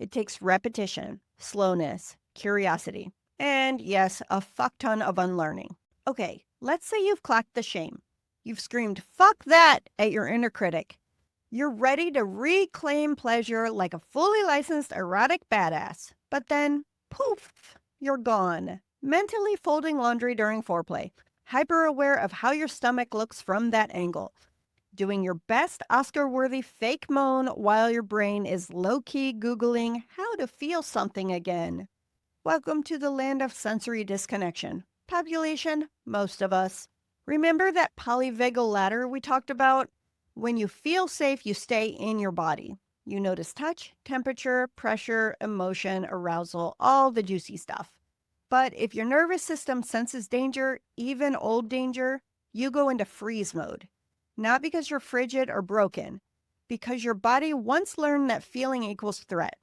It takes repetition, slowness, curiosity, and yes, a fuck ton of unlearning. Okay, let's say you've clocked the shame. You've screamed, fuck that, at your inner critic. You're ready to reclaim pleasure like a fully licensed erotic badass. But then, poof, you're gone. Mentally folding laundry during foreplay, hyper aware of how your stomach looks from that angle. Doing your best Oscar worthy fake moan while your brain is low key Googling how to feel something again. Welcome to the land of sensory disconnection. Population, most of us. Remember that polyvagal ladder we talked about? When you feel safe, you stay in your body. You notice touch, temperature, pressure, emotion, arousal, all the juicy stuff. But if your nervous system senses danger, even old danger, you go into freeze mode. Not because you're frigid or broken, because your body once learned that feeling equals threat.